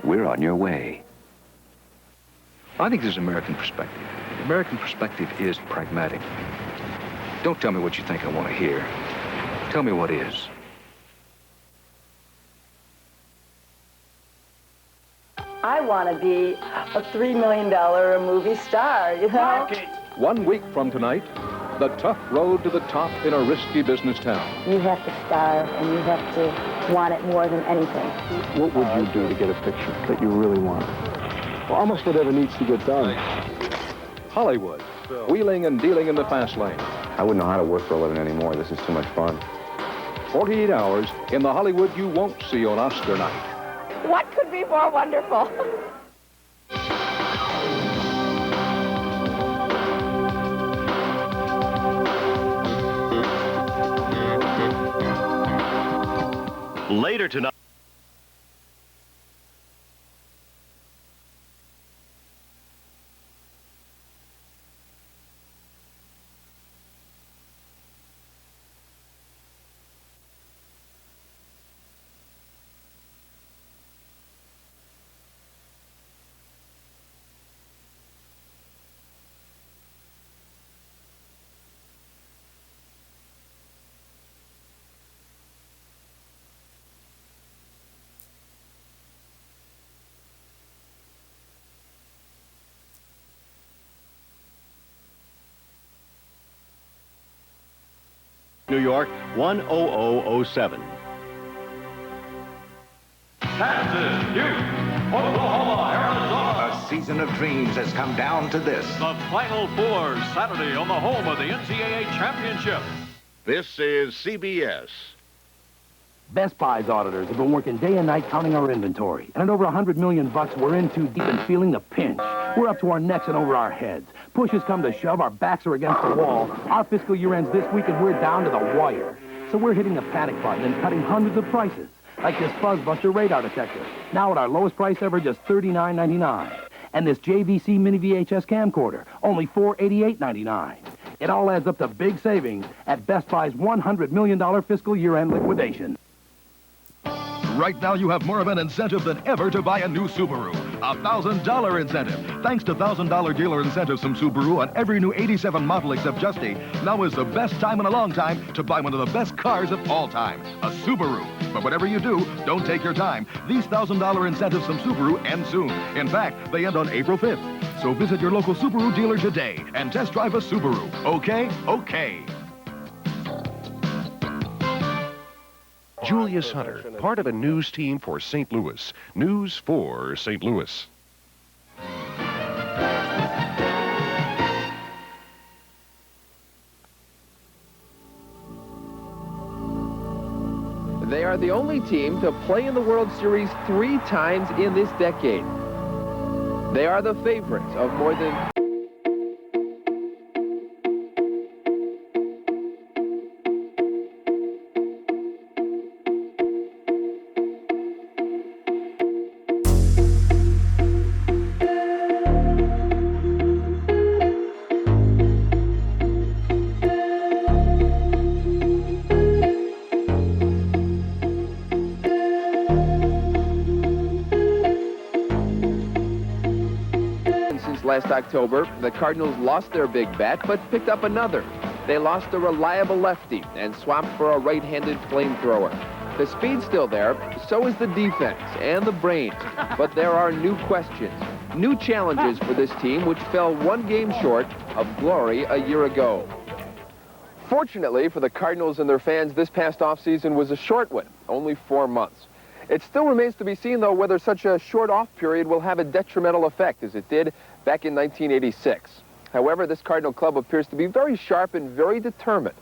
we're on your way. I think there's an American perspective. The American perspective is pragmatic. Don't tell me what you think I want to hear. Tell me what is. I want to be a $3 million movie star, you know? 1 week from tonight, the tough road to the top in a risky business town. You have to starve, and you have to want it more than anything. What would you do to get a picture that you really want? Well, almost whatever needs to get done. Hollywood, wheeling and dealing in the fast lane. I wouldn't know how to work for a living anymore. This is too much fun. 48 hours in the Hollywood you won't see on Oscar night. What could be more wonderful? Later tonight. New York, 10007. Kansas, Houston, Oklahoma, Arizona. A season of dreams has come down to this. The Final Four, Saturday on the home of the NCAA Championship. This is CBS. Best Buy's auditors have been working day and night counting our inventory. And at over $100 million, we're in too deep and feeling the pinch. We're up to our necks and over our heads. Push has come to shove, our backs are against the wall. Our fiscal year ends this week and we're down to the wire. So we're hitting the panic button and cutting hundreds of prices. Like this Fuzzbuster radar detector. Now at our lowest price ever, just $39.99. And this JVC mini VHS camcorder, only $488.99. It all adds up to big savings at Best Buy's $100 million fiscal year-end liquidation. Right now, you have more of an incentive than ever to buy a new Subaru. A $1,000 incentive. Thanks to $1,000 dealer incentives from Subaru on every new 87 model except Justy, now is the best time in a long time to buy one of the best cars of all time, a Subaru. But whatever you do, don't take your time. These $1,000 incentives from Subaru end soon. In fact, they end on April 5th. So visit your local Subaru dealer today and test drive a Subaru. Okay? Okay. Julius Hunter, part of a news team for St. Louis. News for St. Louis. They are the only team to play in the World Series 3 times in this decade. They are the favorites of more than... Last October, the Cardinals lost their big bat, but picked up another. They lost a reliable lefty and swapped for a right-handed flamethrower. The speed's still there, so is the defense and the brains. But there are new questions, new challenges for this team, which fell 1 game short of glory a year ago. Fortunately for the Cardinals and their fans, this past offseason was a short one, only 4 months. It still remains to be seen, though, whether such a short off period will have a detrimental effect as it did back in 1986. However, this Cardinal club appears to be very sharp and very determined,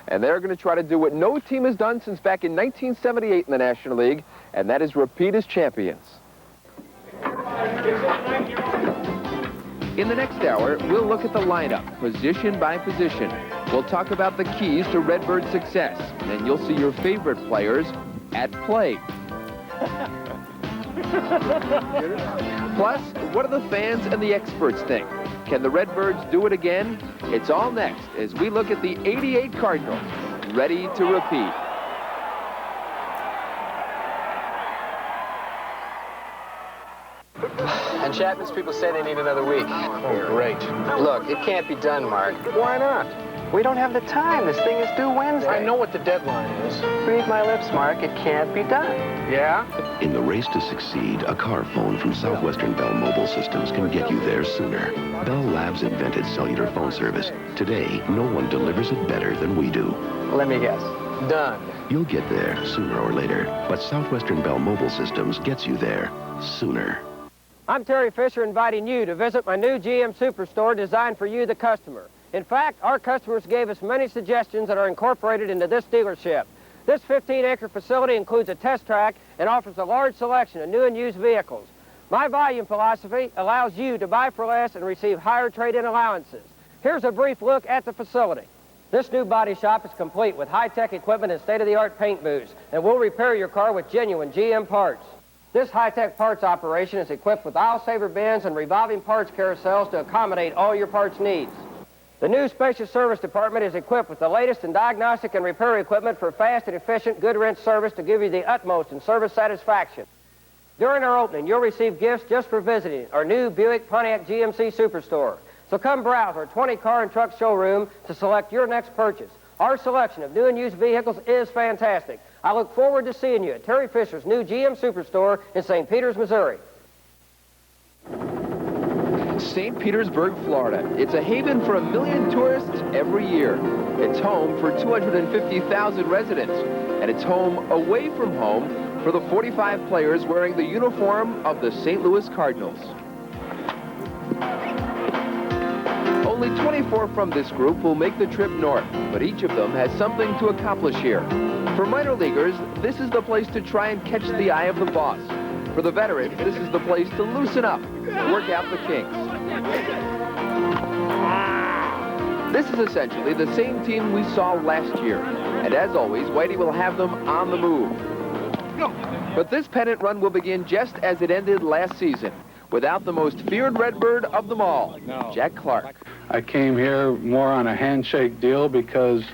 and they're going to try to do what no team has done since back in 1978 in the National League, and that is repeat as champions. In the next hour, we'll look at the lineup, position by position. We'll talk about the keys to Redbird success, and you'll see your favorite players at play. Plus, what do the fans and the experts think? Can the Redbirds do it again? It's all next as we look at the '88 Cardinals, ready to repeat. This And Chapman's people say they need another week. Oh, great. Look, it can't be done, Mark. Why not? We don't have the time. This thing is due Wednesday. I know what the deadline is. Read my lips, Mark. It can't be done. Yeah? In the race to succeed, a car phone from Southwestern Bell Mobile Systems can get you there sooner. Bell Labs invented cellular phone service. Today, no one delivers it better than we do. Let me guess. Done. You'll get there sooner or later, but Southwestern Bell Mobile Systems gets you there sooner. I'm Terry Fisher, inviting you to visit my new GM Superstore designed for you, the customer. In fact, our customers gave us many suggestions that are incorporated into this dealership. This 15-acre facility includes a test track and offers a large selection of new and used vehicles. My volume philosophy allows you to buy for less and receive higher trade-in allowances. Here's a brief look at the facility. This new body shop is complete with high-tech equipment and state-of-the-art paint booths, and we'll repair your car with genuine GM parts. This high-tech parts operation is equipped with aisle-saver bins and revolving parts carousels to accommodate all your parts needs. The new spacious service department is equipped with the latest in diagnostic and repair equipment for fast and efficient good wrench service to give you the utmost in service satisfaction. During our opening, you'll receive gifts just for visiting our new Buick Pontiac GMC Superstore. So come browse our 20-car and truck showroom to select your next purchase. Our selection of new and used vehicles is fantastic. I look forward to seeing you at Terry Fisher's new GM Superstore in St. Peters, Missouri. St. Petersburg, Florida. It's a haven for 1 million tourists every year. It's home for 250,000 residents. And it's home away from home for the 45 players wearing the uniform of the St. Louis Cardinals. Only 24 from this group will make the trip north, but each of them has something to accomplish here. For minor leaguers, this is the place to try and catch the eye of the boss. For the veterans, this is the place to loosen up and work out the kinks. This is essentially the same team we saw last year. And as always, Whitey will have them on the move. But this pennant run will begin just as it ended last season, without the most feared Redbird of them all, Jack Clark. I came here more on a handshake deal because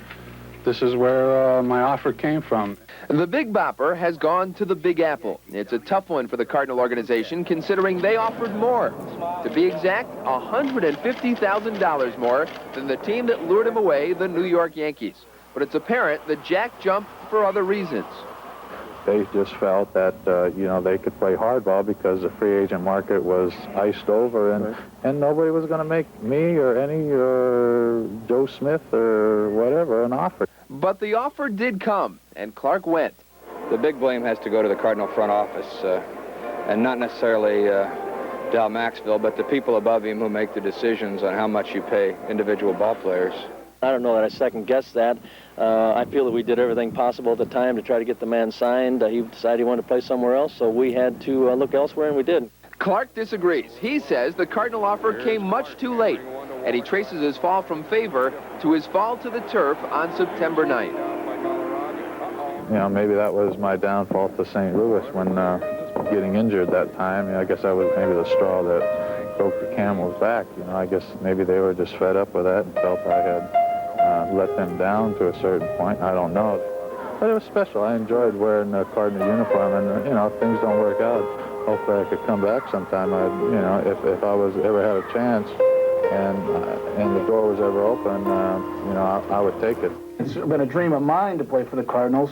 this is where my offer came from. The Big Bopper has gone to the Big Apple. It's a tough one for the Cardinal organization, considering they offered more. To be exact, $150,000 more than the team that lured him away, the New York Yankees. But it's apparent that Jack jumped for other reasons. They just felt that, they could play hardball because the free agent market was iced over, and nobody was going to make me or Joe Smith or whatever an offer. But the offer did come, and Clark went. The big blame has to go to the Cardinal front office, and not necessarily Dal Maxville, but the people above him who make the decisions on how much you pay individual ball players. I don't know that I second-guessed that. I feel that we did everything possible at the time to try to get the man signed. He decided he wanted to play somewhere else, so we had to look elsewhere, and we did. Clark disagrees. He says the Cardinal offer came much too late, and he traces his fall from favor to his fall to the turf on September 9th. Maybe that was my downfall to St. Louis when getting injured that time. I guess that was maybe the straw that broke the camel's back. I guess maybe they were just fed up with that and felt I had let them down to a certain point. I don't know. But it was special. I enjoyed wearing the Cardinal uniform, and, if things don't work out, hopefully I could come back sometime. If I was ever had a chance and the door was ever open, I would take it. It's been a dream of mine to play for the Cardinals.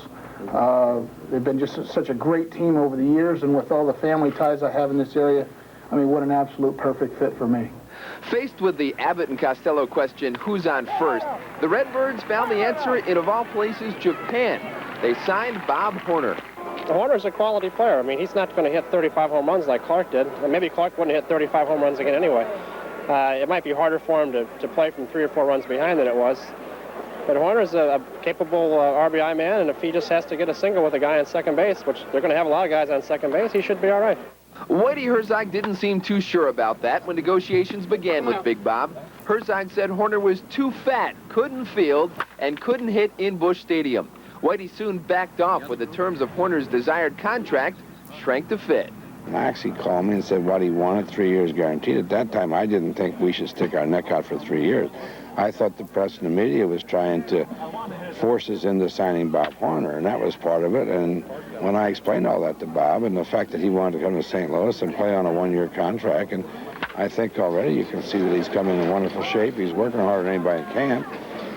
They've been just such a great team over the years, and with all the family ties I have in this area, what an absolute perfect fit for me. Faced with the Abbott and Costello question, who's on first, the Redbirds found the answer in, of all places, Japan. They signed Bob Horner. Horner's a quality player. He's not going to hit 35 home runs like Clark did. Maybe Clark wouldn't hit 35 home runs again anyway. It might be harder for him to play from 3 or 4 runs behind than it was. But Horner's a capable RBI man, and if he just has to get a single with a guy on second base, which they're going to have a lot of guys on second base, he should be all right. Whitey Herzog didn't seem too sure about that when negotiations began with Big Bob. Herzog said Horner was too fat, couldn't field, and couldn't hit in Busch Stadium. Whitey soon backed off when the terms of Horner's desired contract shrank to fit. Maxie called me and said what he wanted, 3 years guaranteed. At that time, I didn't think we should stick our neck out for 3 years. I thought the press and the media was trying to force us into signing Bob Horner, and that was part of it. And when I explained all that to Bob, and the fact that he wanted to come to St. Louis and play on a one-year contract, and I think already you can see that he's coming in wonderful shape. He's working harder than anybody in camp.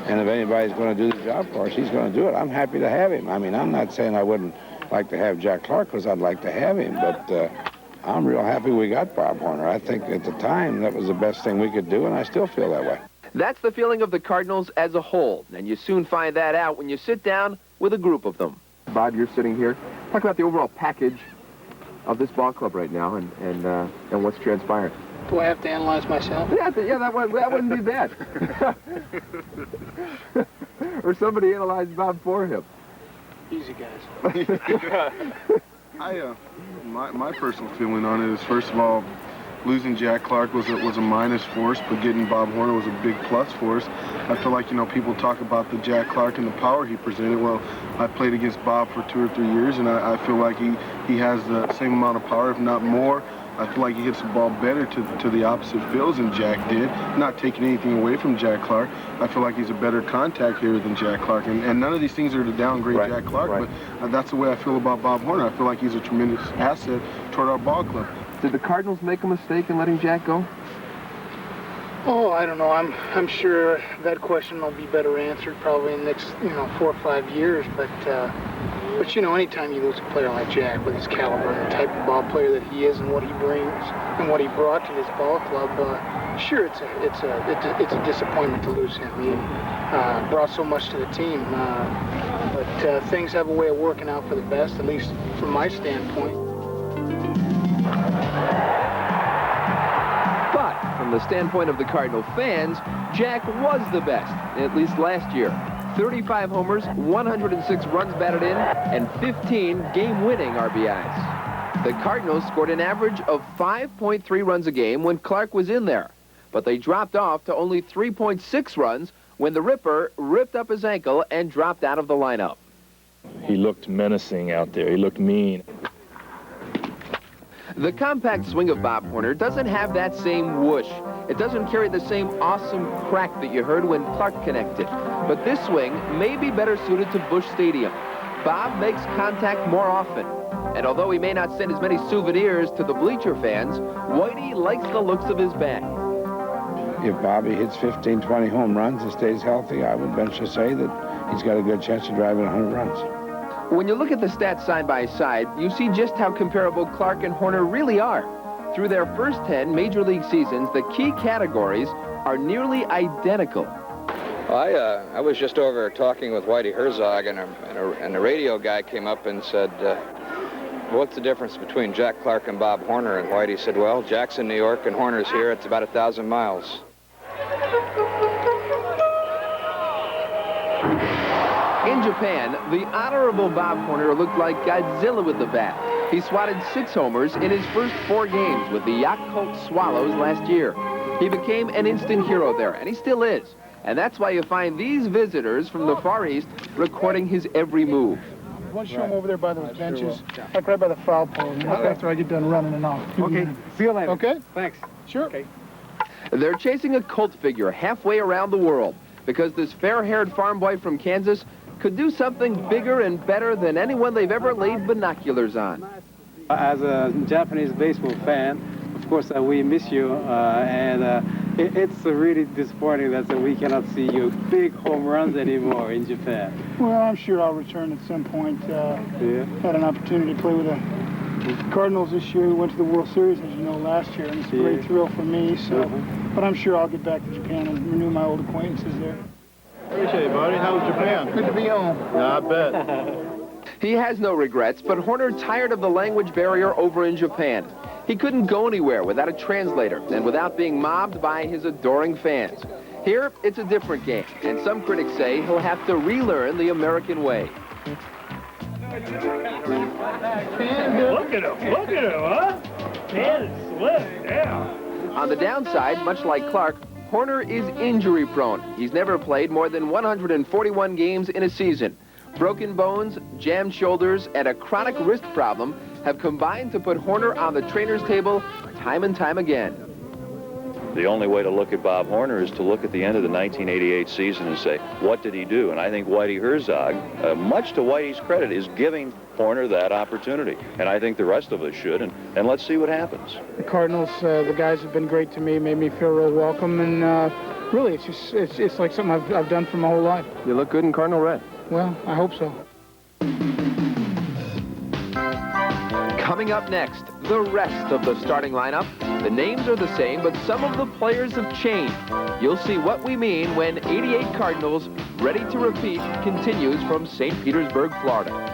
And if anybody's going to do the job for us, he's going to do it. I'm happy to have him. I mean, I'm not saying I wouldn't like to have Jack Clark, because I'd like to have him, but I'm real happy we got Bob Horner. I think at the time that was the best thing we could do, and I still feel that way. That's the feeling of the Cardinals as a whole, and you soon find that out when you sit down with a group of them. Bob, you're sitting here. Talk about the overall package of this ball club right now and what's transpired. Do I have to analyze myself? Yeah, that wouldn't be bad. Or somebody analyze Bob for him. Easy, guys. My personal feeling on it is, first of all, losing Jack Clark was a minus for us, but getting Bob Horner was a big plus for us. I feel like, people talk about the Jack Clark and the power he presented. Well, I played against Bob for 2 or 3 years, and I feel like he has the same amount of power, if not more. I feel like he hits the ball better to the opposite fields than Jack did. Not taking anything away from Jack Clark. I feel like he's a better contact hitter than Jack Clark. And none of these things are to downgrade Jack Clark, but that's the way I feel about Bob Horner. I feel like he's a tremendous asset toward our ball club. Did the Cardinals make a mistake in letting Jack go? Oh, I don't know. I'm sure that question will be better answered probably in the next 4 or 5 years. But anytime you lose a player like Jack with his caliber and the type of ball player that he is and what he brings and what he brought to this ball club, sure, it's a disappointment to lose him. He brought so much to the team, but things have a way of working out for the best, at least from my standpoint. But from the standpoint of the Cardinal fans, Jack was the best, at least last year. 35 homers, 106 runs batted in, and 15 game-winning RBIs. The Cardinals scored an average of 5.3 runs a game when Clark was in there, but they dropped off to only 3.6 runs when the Ripper ripped up his ankle and dropped out of the lineup. He looked menacing out there. He looked mean. The compact swing of Bob Horner doesn't have that same whoosh. It doesn't carry the same awesome crack that you heard when Clark connected. But this swing may be better suited to Busch Stadium. Bob makes contact more often. And although he may not send as many souvenirs to the bleacher fans, Whitey likes the looks of his bat. If Bobby hits 15, 20 home runs and stays healthy, I would venture to say that he's got a good chance of driving 100 runs. When you look at the stats side by side, you see just how comparable Clark and Horner really are. Through their first 10 Major League seasons, the key categories are nearly identical. I was just over talking with Whitey Herzog, and a radio guy came up and said, what's the difference between Jack Clark and Bob Horner? And Whitey said, well, Jack's in New York and Horner's here. It's about 1,000 miles. In Japan, the honorable Bob Horner looked like Godzilla with the bat. He swatted 6 homers in his first 4 games with the Yakult Swallows last year. He became an instant hero there, and he still is. And that's why you find these visitors from the Far East recording his every move. You want to show him over there by those benches, like right by the foul pole, after I get done running and off. Okay, see you later. Okay? Thanks. Sure. Okay. They're chasing a cult figure halfway around the world because this fair-haired farm boy from Kansas could do something bigger and better than anyone they've ever laid binoculars on. As a Japanese baseball fan, of course, we miss you, it's really disappointing that we cannot see your big home runs anymore in Japan. Well, I'm sure I'll return at some point. Had an opportunity to play with the Cardinals this year. We went to the World Series, as you know, last year, and it's a great thrill for me. So, but I'm sure I'll get back to Japan and renew my old acquaintances there. Appreciate it, buddy. How was Japan? Good to be home. I bet. He has no regrets, but Horner tired of the language barrier over in Japan. He couldn't go anywhere without a translator and without being mobbed by his adoring fans. Here, it's a different game, and some critics say he'll have to relearn the American way. Look at him, huh? Man is slick, yeah. On the downside, much like Clark, Horner is injury-prone. He's never played more than 141 games in a season. Broken bones, jammed shoulders, and a chronic wrist problem have combined to put Horner on the trainer's table time and time again. The only way to look at Bob Horner is to look at the end of the 1988 season and say, what did he do? And I think Whitey Herzog, much to Whitey's credit, is giving Horner that opportunity. And I think the rest of us should, and let's see what happens. The Cardinals, the guys have been great to me, made me feel real welcome, and really, it's like something I've done for my whole life. You look good in Cardinal red. Well, I hope so. Coming up next, the rest of the starting lineup. The names are the same, but some of the players have changed. You'll see what we mean when 88 Cardinals, ready to repeat, continues from St. Petersburg, Florida.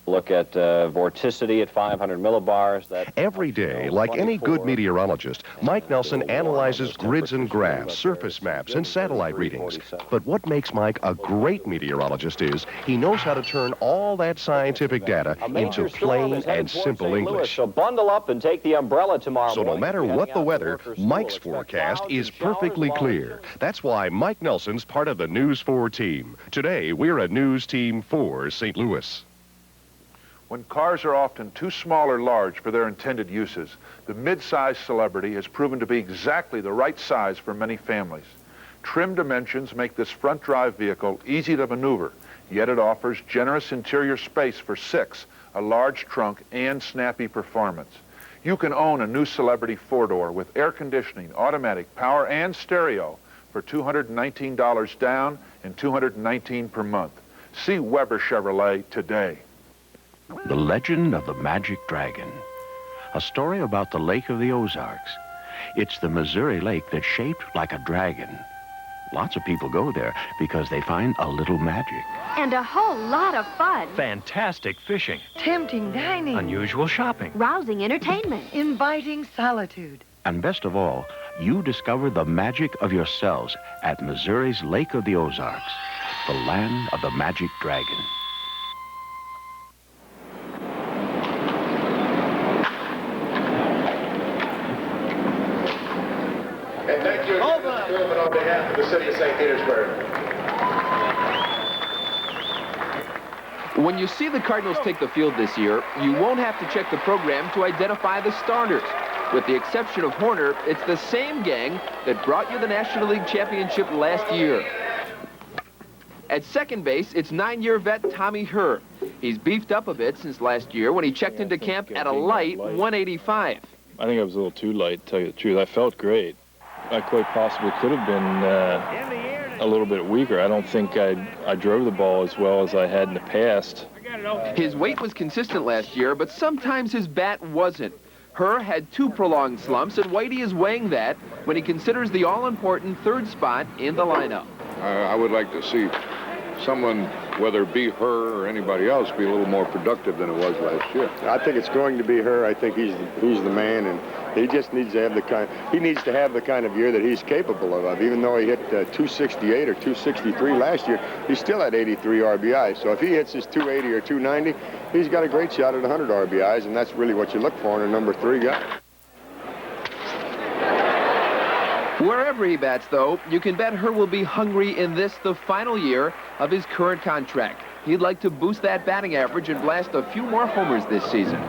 Look at vorticity at 500 millibars. Every day, like any good meteorologist, Mike Nelson analyzes grids and graphs, surface maps, and satellite readings. But what makes Mike a great meteorologist is he knows how to turn all that scientific data into plain and simple English. So bundle up and take the umbrella tomorrow So no matter what the weather, Mike's forecast is perfectly clear. That's why Mike Nelson's part of the News 4 team. Today, we're a News Team 4 St. Louis. When cars are often too small or large for their intended uses, the mid-size Celebrity has proven to be exactly the right size for many families. Trim dimensions make this front drive vehicle easy to maneuver, yet it offers generous interior space for 6, a large trunk, and snappy performance. You can own a new Celebrity 4-door with air conditioning, automatic, power, and stereo for $219 down and $219 per month. See Weber Chevrolet today. The Legend of the Magic Dragon, a story about the Lake of the Ozarks. It's the Missouri lake that's shaped like a dragon. Lots of people go there because they find a little magic. And a whole lot of fun. Fantastic fishing. Tempting dining. Unusual shopping. Rousing entertainment. Inviting solitude. And best of all, you discover the magic of yourselves at Missouri's Lake of the Ozarks, the land of the Magic Dragon. And thank you again, Mr. Bullpen, on behalf of the city of St. Petersburg. When you see the Cardinals take the field this year, you won't have to check the program to identify the starters. With the exception of Horner, it's the same gang that brought you the National League Championship last year. At second base, it's 9-year vet Tommy Herr. He's beefed up a bit since last year when he checked into camp at a light 185. I think I was a little too light, to tell you the truth. I felt great. I quite possibly could have been a little bit weaker. I don't think I drove the ball as well as I had in the past. His weight was consistent last year, but sometimes his bat wasn't. Herr had 2 prolonged slumps, and Whitey is weighing that when he considers the all-important 3rd spot in the lineup. I would like to see someone, whether it be her or anybody else, be a little more productive than it was last year. I think it's going to be her. I think he's the man, and he just needs to have the kind of year that he's capable of. Even though he hit 268 or 263 last year, he still had 83 RBIs. So if he hits his 280 or 290, he's got a great shot at 100 RBIs, and that's really what you look for in a number 3 guy. Wherever he bats, though, you can bet Herr will be hungry in this, the final year of his current contract. He'd like to boost that batting average and blast a few more homers this season.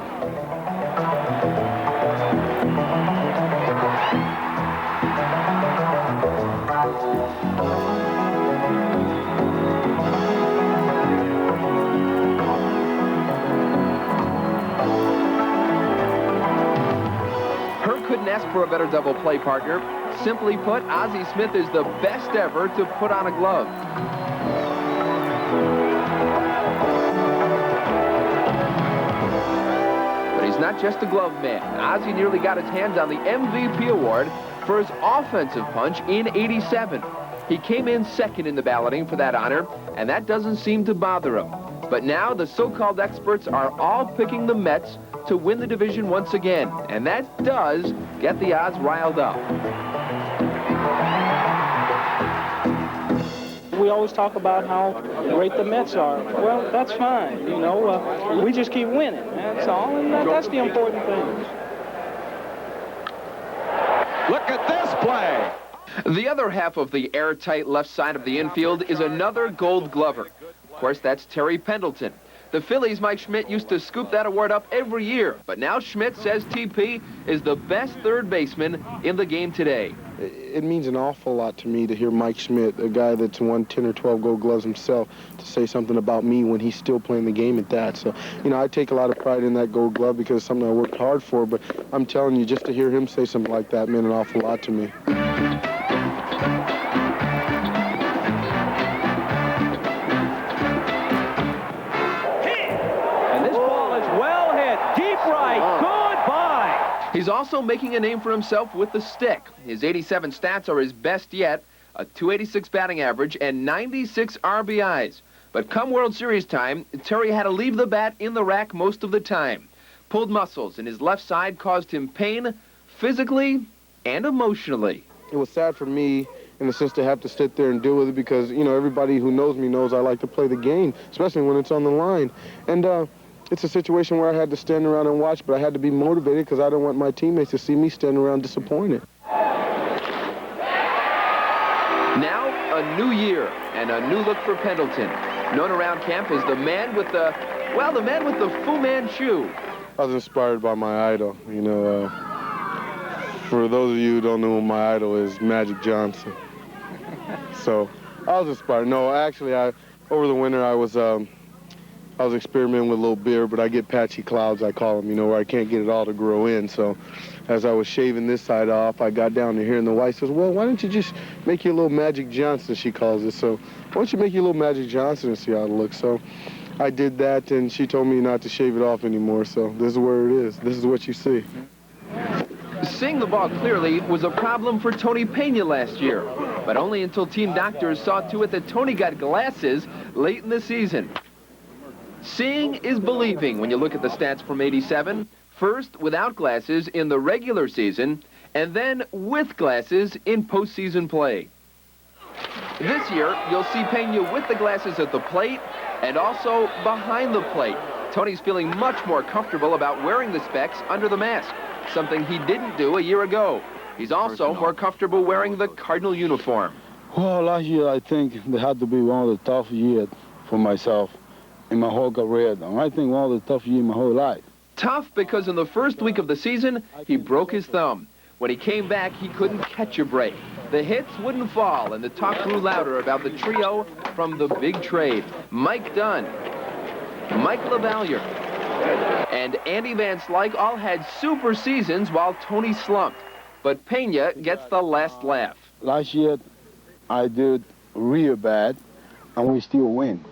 Herr couldn't ask for a better double play partner. Simply put, Ozzie Smith is the best ever to put on a glove. But he's not just a glove man. Ozzie nearly got his hands on the MVP award for his offensive punch in '87. He came in second in the balloting for that honor, and that doesn't seem to bother him. But now the so-called experts are all picking the Mets to win the division once again, and that does get the odds riled up. We always talk about how great the Mets are. Well, that's fine. You know, we just keep winning. That's all, and that's the important thing. Look at this play. The other half of the airtight left side of the infield is another Gold Glover. Of course, that's Terry Pendleton. The Phillies' Mike Schmidt used to scoop that award up every year, but now Schmidt says TP is the best third baseman in the game today. It means an awful lot to me to hear Mike Schmidt, a guy that's won 10 or 12 Gold Gloves himself, to say something about me when he's still playing the game at that. So, you know, I take a lot of pride in that Gold Glove because it's something I worked hard for, but I'm telling you, just to hear him say something like that meant an awful lot to me. He's also making a name for himself with the stick. His 87 stats are his best yet, a .286 batting average and 96 RBIs. But come World Series time, Terry had to leave the bat in the rack most of the time. Pulled muscles in his left side caused him pain, physically and emotionally. It was sad for me in the sense to have to sit there and deal with it because, you know, everybody who knows me knows I like to play the game, especially when it's on the line. And it's a situation where I had to stand around and watch, but I had to be motivated because I don't want my teammates to see me standing around disappointed. Now, a new year and a new look for Pendleton. Known around camp as the man with the Fu Manchu. I was inspired by my idol. You know, for those of you who don't know who my idol is, Magic Johnson. So I was inspired. No, actually, over the winter I was experimenting with a little beard, but I get patchy clouds, I call them, you know, where I can't get it all to grow in. So as I was shaving this side off, I got down to here, and the wife says, well, why don't you just make you a little Magic Johnson, she calls it. So why don't you make you a little Magic Johnson and see how it looks? So I did that, and she told me not to shave it off anymore. So this is where it is. This is what you see. Seeing the ball clearly was a problem for Tony Pena last year, but only until team doctors saw to it that Tony got glasses late in the season. Seeing is believing when you look at the stats from '87. First without glasses in the regular season, and then with glasses in postseason play. This year, you'll see Pena with the glasses at the plate and also behind the plate. Tony's feeling much more comfortable about wearing the specs under the mask, something he didn't do a year ago. He's also more comfortable wearing the Cardinal uniform. Well, last year I think they had to be one of the tough years for myself in my whole career. I think one of the tough years in my whole life. Tough because in the first week of the season, he broke his thumb. When he came back, he couldn't catch a break. The hits wouldn't fall, and the talk grew louder about the trio from the big trade. Mike Dunn, Mike LaValliere, and Andy Van Slyke all had super seasons while Tony slumped. But Pena gets the last laugh. Last year, I did real bad, and we still win.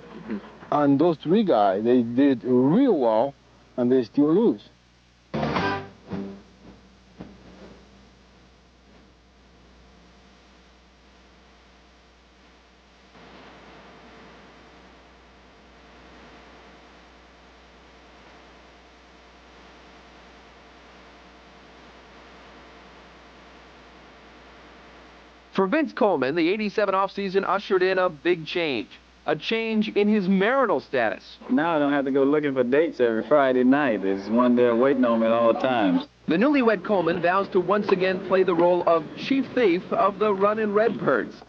And those three guys, they did real well, and they still lose. For Vince Coleman, the '87 offseason ushered in a big change. A change in his marital status. Now I don't have to go looking for dates every Friday night. There's one there waiting on me at all times. The newlywed Coleman vows to once again play the role of chief thief of the running Redbirds.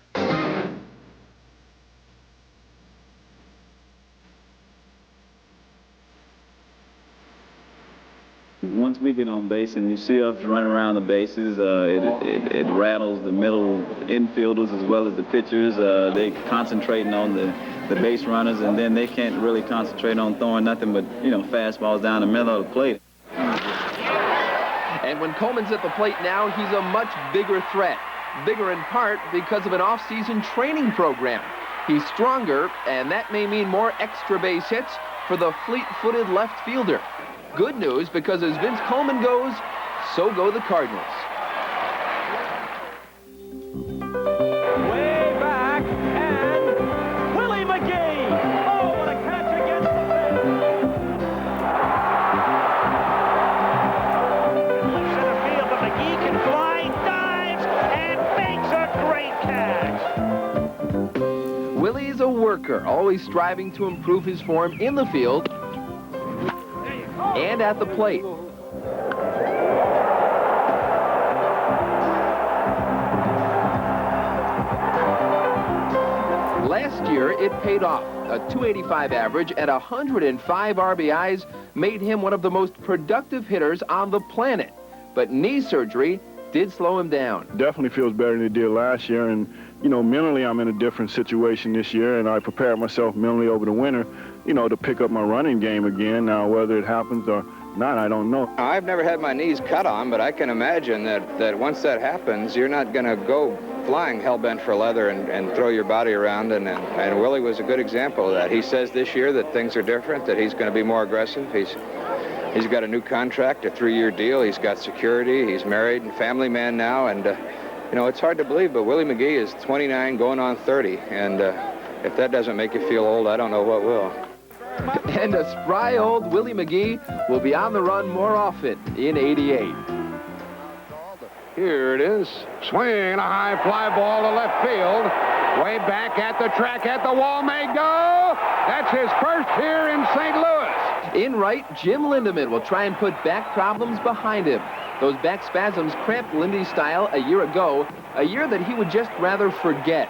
Once we get on base and you see us running around the bases, it rattles the middle infielders as well as the pitchers. They concentrating on the base runners, and then they can't really concentrate on throwing nothing but, you know, fastballs down the middle of the plate. And when Coleman's at the plate now, he's a much bigger threat. Bigger in part because of an off-season training program. He's stronger, and that may mean more extra base hits for the fleet-footed left fielder. Good news, because as Vince Coleman goes, so go the Cardinals. Way back, and Willie McGee. Oh, what a catch against the fence. Center field, but McGee can fly, dives, and makes a great catch. Willie's a worker, always striving to improve his form in the field and at the plate. last year, it paid off. A .285 average and 105 RBIs made him one of the most productive hitters on the planet. But knee surgery did slow him down. Definitely feels better than it did last year, and you know, mentally I'm in a different situation this year, and I prepared myself mentally over the winter, you know, to pick up my running game again. Now, whether it happens or not, I don't know. I've never had my knees cut on, but I can imagine that once that happens, you're not going to go flying hell-bent for leather and throw your body around, and Willie was a good example of that. He says this year that things are different, that he's going to be more aggressive. He's got a new contract, a 3-year deal. He's got security. He's married and family man now, and you know, it's hard to believe, but Willie McGee is 29 going on 30, and if that doesn't make you feel old, I don't know what will. And a spry old Willie McGee will be on the run more often in '88. Here it is. Swing, a high fly ball to left field. Way back at the track, at the wall, may go. That's his first here in St. Louis. In right, Jim Lindemann will try and put back problems behind him. Those back spasms cramped Lindy's style a year ago, a year that he would just rather forget.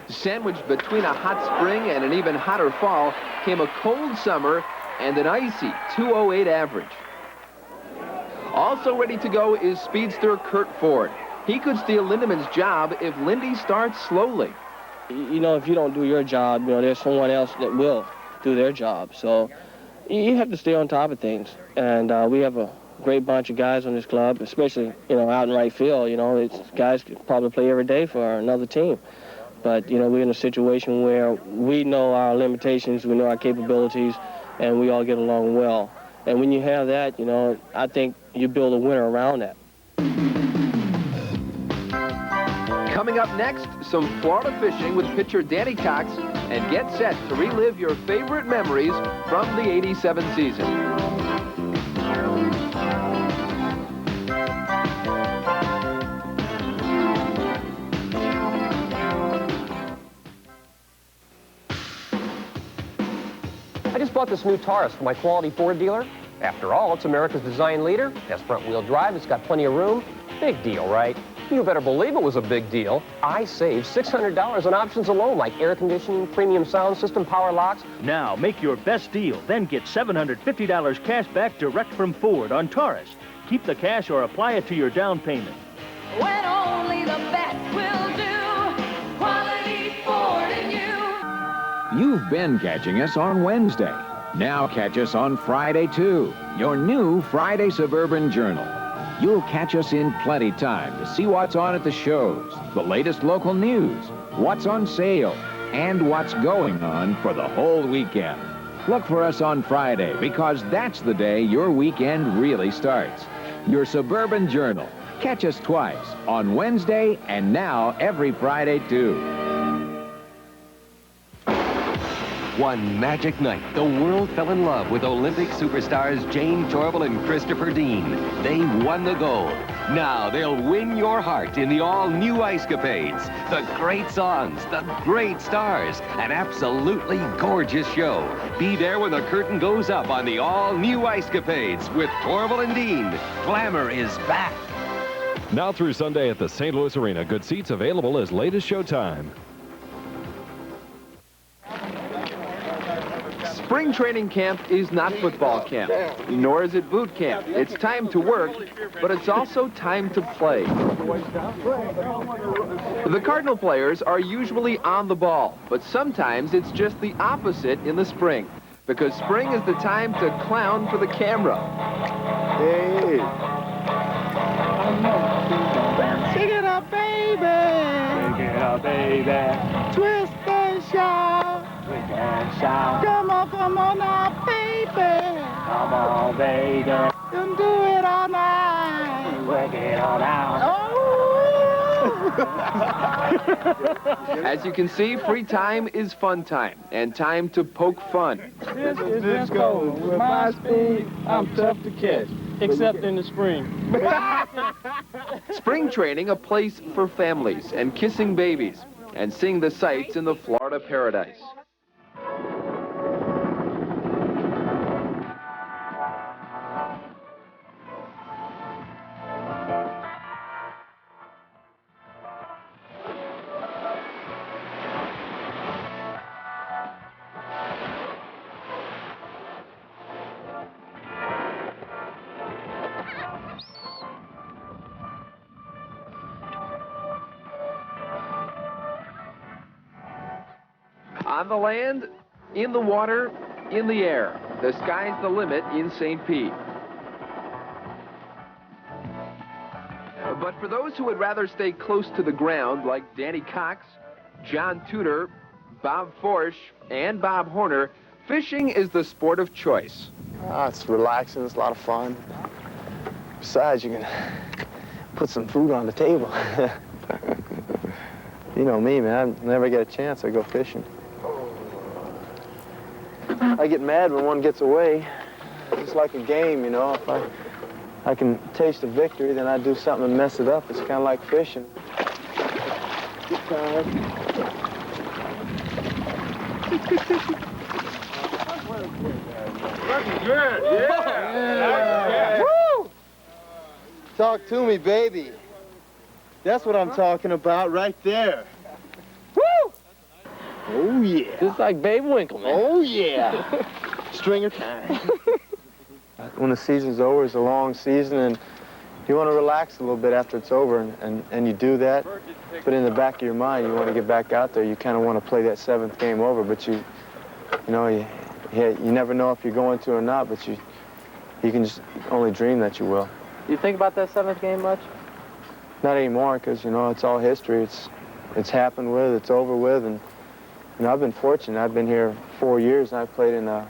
Sandwiched between a hot spring and an even hotter fall came a cold summer and an icy .208 average. Also ready to go is speedster Kurt Ford. He could steal Lindemann's job if Lindy starts slowly. You know, if you don't do your job, you know, there's someone else that will do their job. So you have to stay on top of things. And we have a great bunch of guys on this club, especially, you know, out in right field. You know, it's guys could probably play every day for another team. But, you know, we're in a situation where we know our limitations, we know our capabilities, and we all get along well. And when you have that, you know, I think you build a winner around that. Coming up next, some Florida fishing with pitcher Danny Cox, and get set to relive your favorite memories from the '87 season. I just bought this new Taurus from my quality Ford dealer. After all, it's America's design leader. Has front-wheel drive, it's got plenty of room. Big deal, right? You better believe it was a big deal. I saved $600 on options alone, like air conditioning, premium sound system, power locks. Now, make your best deal, then get $750 cash back direct from Ford on Taurus. Keep the cash or apply it to your down payment. When only the best will do. Quality Ford and you. You've been catching us on Wednesday. Now catch us on Friday, too. Your new Friday Suburban Journal. You'll catch us in plenty time to see what's on at the shows, the latest local news, what's on sale, and what's going on for the whole weekend. Look for us on Friday, because that's the day your weekend really starts. Your Suburban Journal. Catch us twice, on Wednesday and now every Friday, too. One magic night, the world fell in love with Olympic superstars Jane Torval and Christopher Dean. They won the gold. Now they'll win your heart in the all-new Ice Capades. The great songs, the great stars, an absolutely gorgeous show. Be there when the curtain goes up on the all-new Ice Capades with Torval and Dean. Glamour is back. Now through Sunday at the St. Louis Arena. Good seats available as late as showtime. Spring training camp is not football camp, nor is it boot camp. It's time to work, but it's also time to play. The Cardinal players are usually on the ball, but sometimes it's just the opposite in the spring, because spring is the time to clown for the camera. Hey! Shake it up, baby. Shake it up, baby. Twist and shout. Twist and shout. Come on now, baby. Come on, baby. Don't do it all night. Work it all out. As you can see, free time is fun time, and time to poke fun. This is disco. With my speed, I'm tough to catch, except in the spring. Spring training, a place for families and kissing babies and seeing the sights in the Florida paradise. On the land, in the water, in the air. The sky's the limit in St. Pete. But for those who would rather stay close to the ground, like Danny Cox, John Tudor, Bob Forsch, and Bob Horner, fishing is the sport of choice. It's relaxing, it's a lot of fun. Besides, you can put some food on the table. You know me, man, I never get a chance, I go fishing. I get mad when one gets away. It's like a game, you know. If I can taste a victory, then I do something and mess it up. It's kind of like fishing. Good time. Looking good, yeah. Woo! Talk to me, baby. That's what I'm talking about right there. Woo! Oh, yeah. Just like Babe Winkle, man. Oh, yeah. Stringer time. When the season's over, it's a long season, and you want to relax a little bit after it's over, and you do that. But in the back of your mind, you want to get back out there. You kind of want to play that 7th game over, but you never know if you're going to or not, but you can just only dream that you will. You think about that 7th game much? Not anymore, because, you know, it's all history. It's happened with, it's over with, and, you know, I've been fortunate. I've been here 4 years, and I've played in the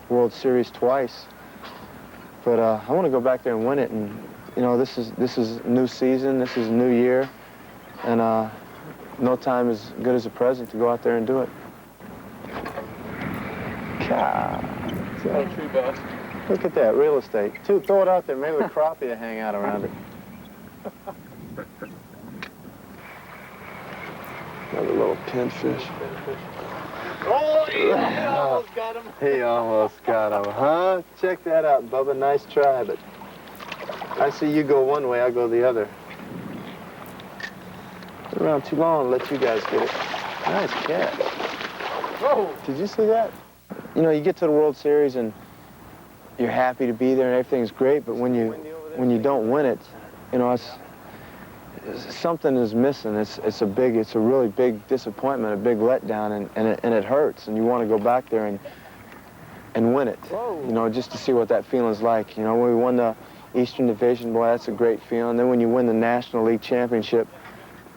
World Series twice. But I want to go back there and win it, and, you know, this is a new season, this is a new year, and no time is good as a present to go out there and do it. God. Tree boss. Look at that, real estate. Throw it out there, maybe a crappie will hang out around it. Another little pinfish. Oh, he almost got him. He almost got him, huh? Check that out, Bubba. Nice try, but I see you go one way, I go the other. Been around too long to let you guys get it. Nice catch. Whoa. Did you see that? You know, you get to the World Series and you're happy to be there and everything's great, but when you don't win it, you know, something is missing. It's a really big disappointment, a big letdown, and it hurts, and you want to go back there and win it. Whoa. You know, just to see what that feeling's like. You know, when we won the Eastern Division, boy, that's a great feeling. Then when you win the National League Championship,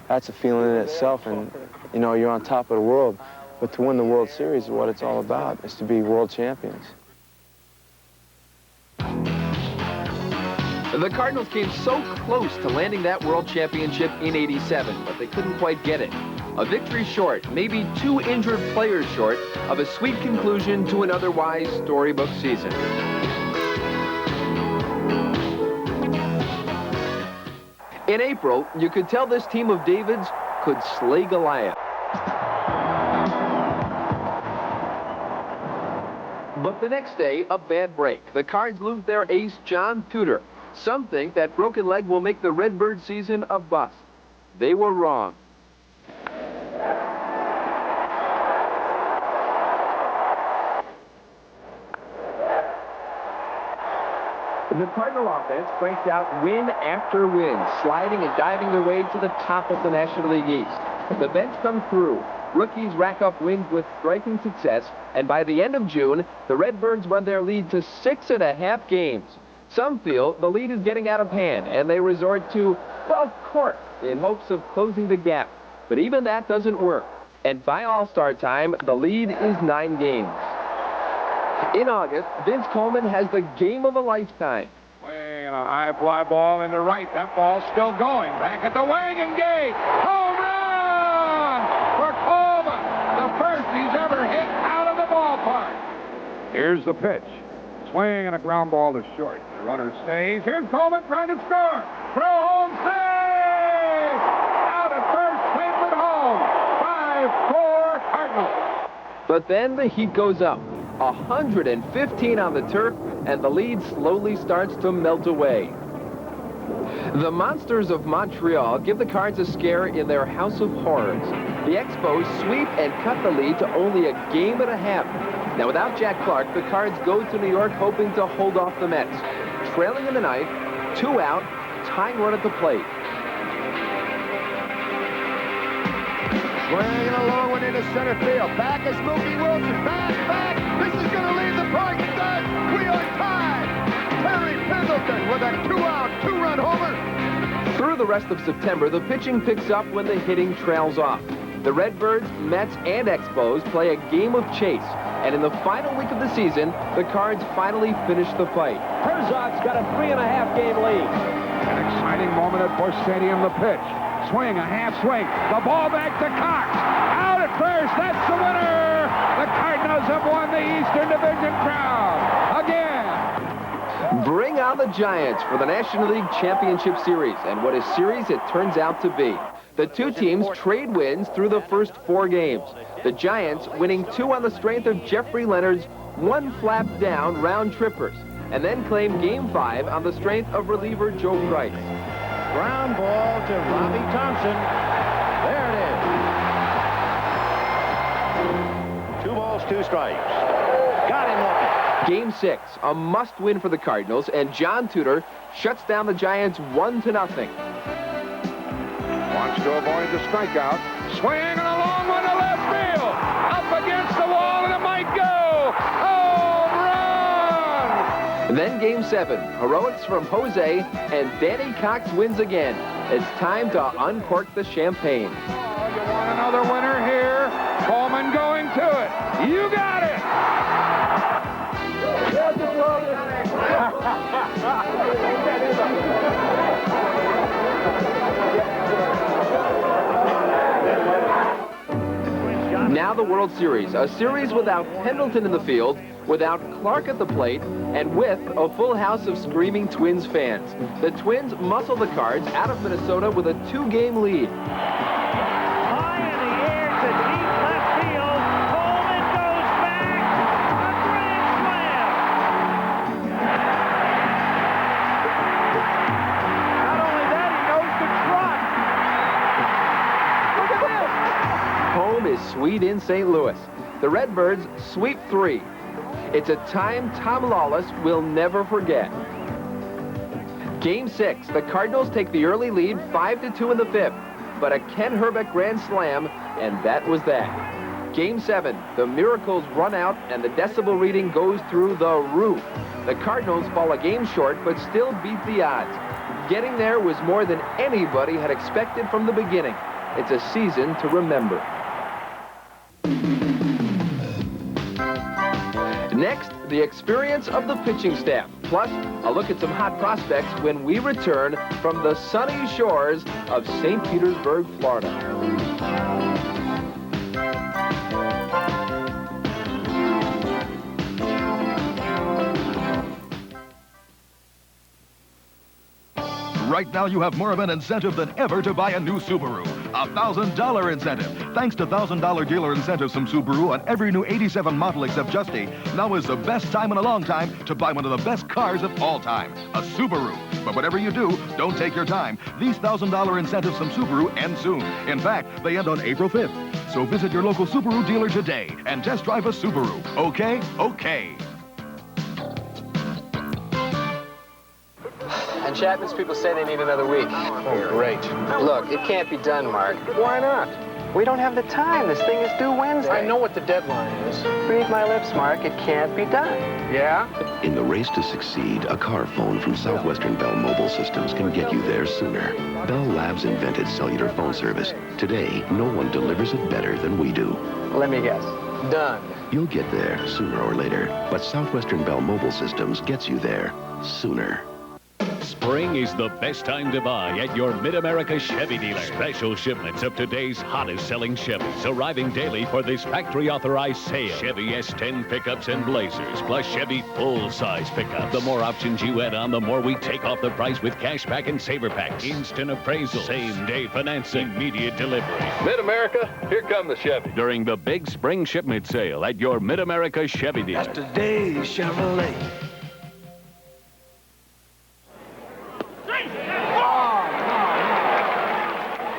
that's a feeling in itself, and you know, you're on top of the world. But to win the World Series is what it's all about, is to be world champions. The Cardinals came so close to landing that world championship in '87, but they couldn't quite get it. A victory short, maybe 2 injured players short, of a sweet conclusion to an otherwise storybook season. In April, you could tell this team of Davids could slay Goliath. But the next day, a bad break. The Cards lose their ace, John Tudor. Some think that broken leg will make the Redbird season a bust. They were wrong. The Cardinal offense cranked out win after win, sliding and diving their way to the top of the National League East. The bench comes through. Rookies rack up wins with striking success, and by the end of June, the Redbirds run their lead to 6.5 games. Some feel the lead is getting out of hand, and they resort to, well, court, in hopes of closing the gap. But even that doesn't work. And by All-Star time, the lead is 9 games. In August, Vince Coleman has the game of a lifetime. Swing and a high fly ball into right. That ball's still going. Back at the wing and gate. Home run for Coleman. The first he's ever hit out of the ballpark. Here's the pitch. Swing and a ground ball to short. The runner stays. Here's Coleman trying to score. Throw home save. Out at first. Cleveland home. 5-4 Cardinals. But then the heat goes up. 115 on the turf, and the lead slowly starts to melt away. The Monsters of Montreal give the Cards a scare in their House of Horrors. The Expos sweep and cut the lead to only 1.5 games. Now, without Jack Clark, the Cards go to New York hoping to hold off the Mets. Trailing in the ninth, 2 out, tying run at the plate. Swing and a long one into into center field. Back is Mookie Wilson. Back. This is going to leave the park. It does. We are tied. Terry Pendleton with a 2-out, 2-run homer. Through the rest of September, the pitching picks up when the hitting trails off. The Redbirds, Mets, and Expos play a game of chase. And in the final week of the season, the Cards finally finish the fight. Herzog's got a 3.5-game lead. An exciting moment at Busch Stadium. The pitch. Swing, a half swing. The ball back to Cox. Out at first. That's the winner. The Cardinals have won the Eastern Division crown. Again. Bring on the Giants for the National League Championship Series. And what a series it turns out to be. The two teams trade wins through the first 4 games. The Giants winning 2 on the strength of Jeffrey Leonard's 1 flap down round trippers, and then claim Game 5 on the strength of reliever Joe Price. Ground ball to Robbie Thompson. There it is. 2 balls, 2 strikes. Got him looking. Game 6, a must-win for the Cardinals, and John Tudor shuts down the Giants 1-0. Wants to avoid the strikeout. Swing and a long one to left field. Up against the wall, and it might go. Home run! Then Game 7, heroics from Jose, and Danny Cox wins again. It's time to uncork the champagne. Oh, you want another winner here? Coleman going to it. You got it! Now the World Series, a series without Pendleton in the field, without Clark at the plate, and with a full house of screaming Twins fans. The Twins muscle the Cards out of Minnesota with a 2-game lead. High in the air to deep left field. Coleman goes back. A grand slam. Not only that, he knows the trot. Look at this. Home is sweet in St. Louis. The Redbirds sweep 3. It's a time Tom Lawless will never forget. Game 6, the Cardinals take the early lead 5-2 in the 5th, but a Ken Herbeck grand slam, and that was that. Game 7, the Miracles run out and the decibel reading goes through the roof. The Cardinals fall a game short, but still beat the odds. Getting there was more than anybody had expected from the beginning. It's a season to remember. Next, the experience of the pitching staff, plus a look at some hot prospects when we return from the sunny shores of St. Petersburg, Florida. Right now, you have more of an incentive than ever to buy a new Subaru. A $1,000 incentive. Thanks to $1,000 dealer incentives from Subaru on every new 87 model except Justy, now is the best time in a long time to buy one of the best cars of all time, a Subaru. But whatever you do, don't take your time. These $1,000 incentives from Subaru end soon. In fact, they end on April 5th. So visit your local Subaru dealer today and test drive a Subaru. Okay? Okay. And Chapman's people say they need another week. Oh, great. Look, it can't be done, Mark. Why not? We don't have the time. This thing is due Wednesday. I know what the deadline is. Read my lips, Mark. It can't be done. Yeah? In the race to succeed, a car phone from Southwestern Bell Mobile Systems can get you there sooner. Bell Labs invented cellular phone service. Today, no one delivers it better than we do. Let me guess. Done. You'll get there sooner or later, but Southwestern Bell Mobile Systems gets you there sooner. Spring is the best time to buy at your Mid-America Chevy dealer. Special shipments of today's hottest-selling Chevys arriving daily for this factory-authorized sale. Chevy S10 pickups and Blazers, plus Chevy full-size pickups. The more options you add on, the more we take off the price with cashback and saver packs. Instant appraisal, same-day financing, immediate delivery. Mid-America, here come the Chevy. During the big spring shipment sale at your Mid-America Chevy dealer. That's today's Chevrolet.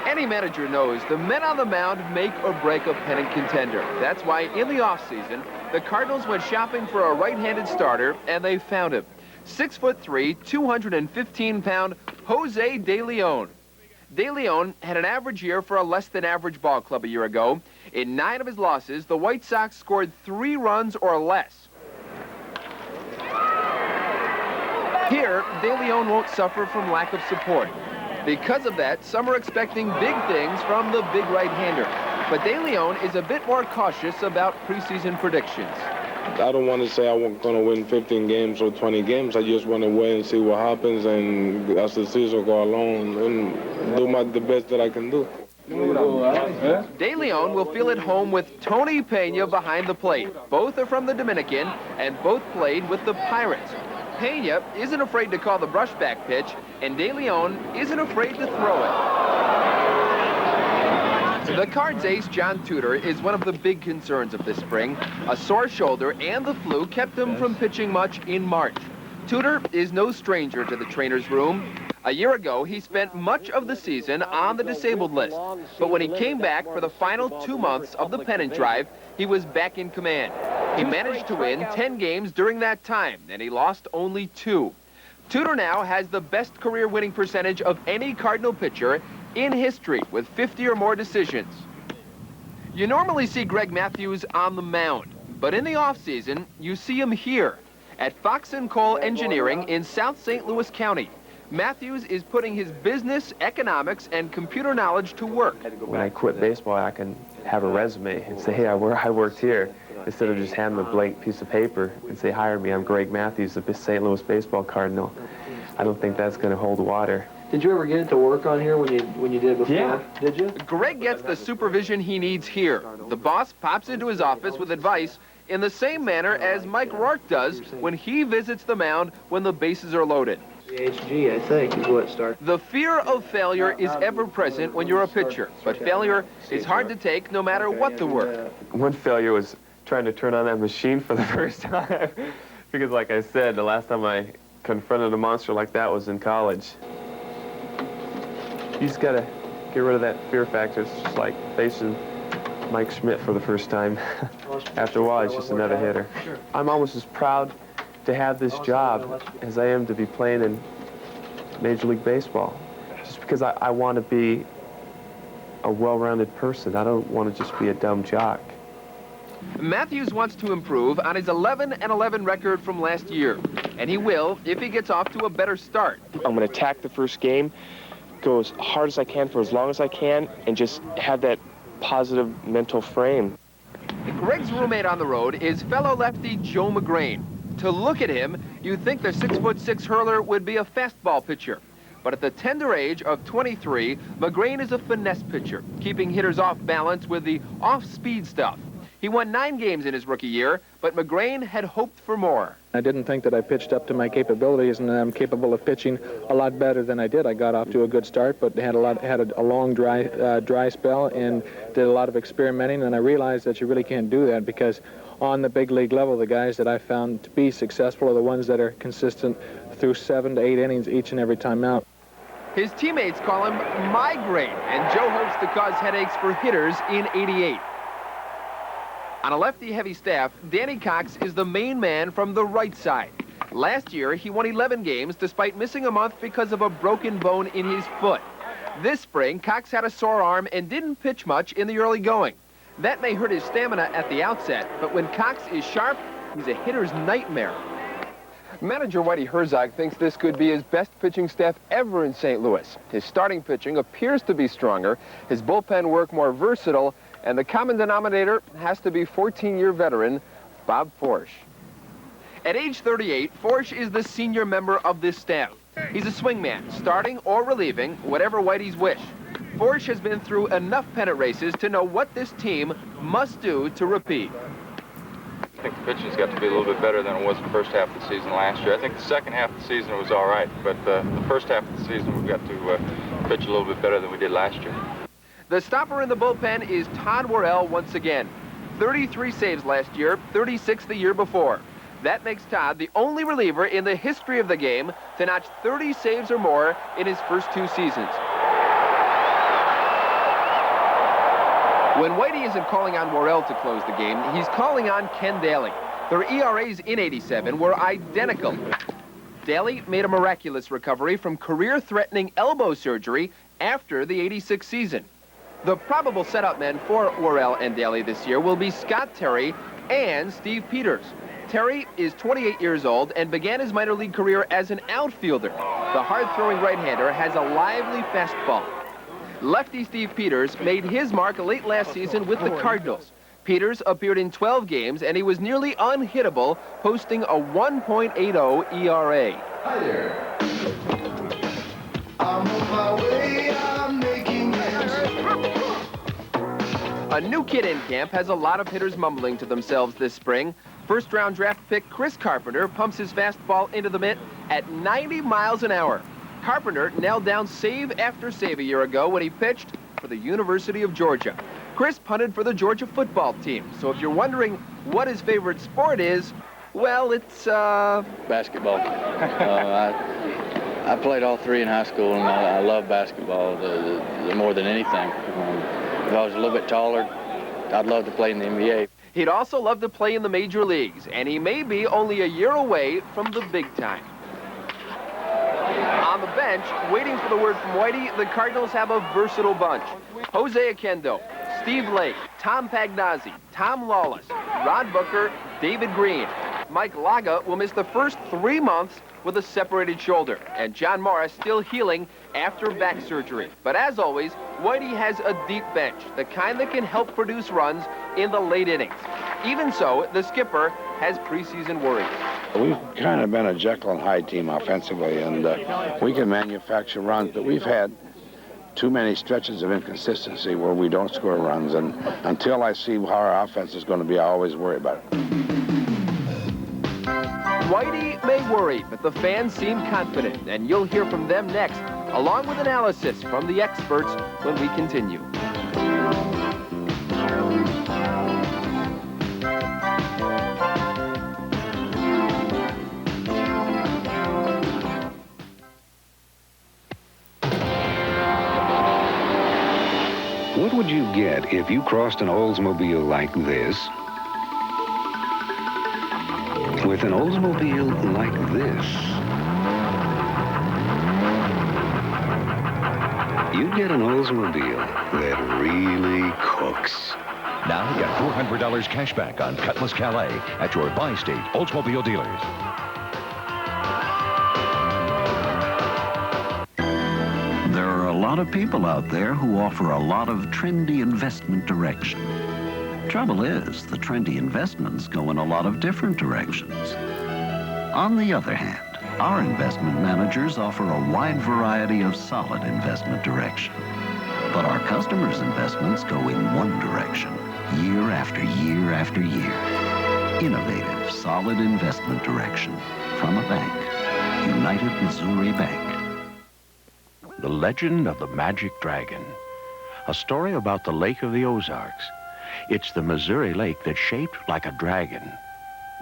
Any manager knows the men on the mound make or break a pennant contender. That's why in the offseason, the Cardinals went shopping for a right-handed starter, and they found him. 6'3", 215-pound Jose De Leon. De Leon had an average year for a less-than-average ball club a year ago. In 9 of his losses, the White Sox scored 3 runs or less. Here, De Leon won't suffer from lack of support. Because of that, some are expecting big things from the big right-hander. But De Leon is a bit more cautious about preseason predictions. I don't want to say I'm going to win 15 games or 20 games. I just want to wait and see what happens, and as the season go along, and do the best that I can do. De Leon will feel at home with Tony Pena behind the plate. Both are from the Dominican, and both played with the Pirates. Pena isn't afraid to call the brushback pitch, and De Leon isn't afraid to throw it. The Cards ace, John Tudor, is one of the big concerns of this spring. A sore shoulder and the flu kept him from pitching much in March. Tudor is no stranger to the trainer's room. A year ago, he spent much of the season on the disabled list. But when he came back for the final 2 months of the pennant drive, he was back in command. He managed to win 10 games during that time, and he lost only 2. Tudor now has the best career winning percentage of any Cardinal pitcher in history, with 50 or more decisions. You normally see Greg Matthews on the mound, but in the offseason, you see him here at Fox & Cole Engineering in South St. Louis County. Matthews is putting his business, economics, and computer knowledge to work. When I quit baseball, I can have a resume and say, hey, I worked here, instead of just having a blank piece of paper and say, hire me, I'm Greg Matthews, the St. Louis Baseball Cardinal. I don't think that's going to hold water. Did you ever get it to work on here when you did before? Yeah. Did you? Greg gets the supervision he needs here. The boss pops into his office with advice in the same manner as Mike Rourke does when he visits the mound when the bases are loaded. HG, I think, is what started. The fear of failure is ever present when you're a pitcher, but failure is hard to take no matter what the work. One failure was trying to turn on that machine for the first time. Because like I said, the last time I confronted a monster like that was in college. You just gotta get rid of that fear factor. It's just like facing Mike Schmidt for the first time. After a while, he's just another hitter. I'm almost as proud to have this job as I am to be playing in Major League Baseball. Just because I want to be a well-rounded person. I don't want to just be a dumb jock. Matthews wants to improve on his 11-11 record from last year, and he will if he gets off to a better start. I'm going to attack the first game, go as hard as I can for as long as I can, and just have that positive mental frame. Greg's roommate on the road is fellow lefty Joe McGrain. To look at him, you'd think the 6'6" hurler would be a fastball pitcher. But at the tender age of 23, McGrain is a finesse pitcher, keeping hitters off balance with the off-speed stuff. He won 9 games in his rookie year, but McGrain had hoped for more. I didn't think that I pitched up to my capabilities, and I'm capable of pitching a lot better than I did. I got off to a good start, but had a long dry spell and did a lot of experimenting, and I realized that you really can't do that because on the big league level, the guys that I found to be successful are the ones that are consistent through 7 to 8 innings each and every time out. His teammates call him Migraine, and Joe hopes to cause headaches for hitters in '88. On a lefty-heavy staff, Danny Cox is the main man from the right side. Last year, he won 11 games despite missing a month because of a broken bone in his foot. This spring, Cox had a sore arm and didn't pitch much in the early going. That may hurt his stamina at the outset, but when Cox is sharp, he's a hitter's nightmare. Manager Whitey Herzog thinks this could be his best pitching staff ever in St. Louis. His starting pitching appears to be stronger, his bullpen work more versatile, and the common denominator has to be 14-year veteran Bob Forsch. At age 38, Forsch is the senior member of this staff. He's a swingman, starting or relieving, whatever Whitey's wish. Forsch has been through enough pennant races to know what this team must do to repeat. I think the pitching's got to be a little bit better than it was the first half of the season last year. I think the second half of the season was all right, but the first half of the season we've got to pitch a little bit better than we did last year. The stopper in the bullpen is Todd Worrell once again. 33 saves last year, 36 the year before. That makes Todd the only reliever in the history of the game to notch 30 saves or more in his first 2 seasons. When Whitey isn't calling on Worrell to close the game, he's calling on Ken Daly. Their ERAs in '87 were identical. Daly made a miraculous recovery from career-threatening elbow surgery after the '86 season. The probable setup men for Worrell and Daly this year will be Scott Terry and Steve Peters. Terry is 28 years old and began his minor league career as an outfielder. The hard-throwing right-hander has a lively fastball. Lefty Steve Peters made his mark late last season with the Cardinals. Peters appeared in 12 games, and he was nearly unhittable, posting a 1.80 ERA. Hi there. I'm on my way, I'm making it. A new kid in camp has a lot of hitters mumbling to themselves this spring. First-round draft pick Chris Carpenter pumps his fastball into the mitt at 90 miles an hour. Carpenter nailed down save after save a year ago when he pitched for the University of Georgia. Chris punted for the Georgia football team, so if you're wondering what his favorite sport is, well, it's, basketball. I played all three in high school, and I love basketball the more than anything. If I was a little bit taller, I'd love to play in the NBA. He'd also love to play in the major leagues, and he may be only a year away from the big time. On the bench, waiting for the word from Whitey, the Cardinals have a versatile bunch. Jose Oquendo, Steve Lake, Tom Pagnazzi, Tom Lawless, Rod Booker, David Green. Mike Laga will miss the first 3 months with a separated shoulder, and John Morris still healing after back surgery. But as always, Whitey has a deep bench, the kind that can help produce runs in the late innings. Even so, the skipper has preseason worries. We've kind of been a Jekyll and Hyde team offensively, and we can manufacture runs, but we've had too many stretches of inconsistency where we don't score runs, and until I see how our offense is going to be, I always worry about it. Whitey may worry, but the fans seem confident, and you'll hear from them next, along with analysis from the experts when we continue. What would you get if you crossed an Oldsmobile like this with an Oldsmobile like this? You'd get an Oldsmobile that really cooks. Now get $400 cash back on Cutlass Calais at your bi-state Oldsmobile dealers. There are a lot of people out there who offer a lot of trendy investment direction. Trouble is, the trendy investments go in a lot of different directions. On the other hand, our investment managers offer a wide variety of solid investment direction. But our customers' investments go in one direction, year after year after year. Innovative, solid investment direction from a bank, United Missouri Bank. The Legend of the Magic Dragon, a story about the Lake of the Ozarks. It's the Missouri lake that's shaped like a dragon.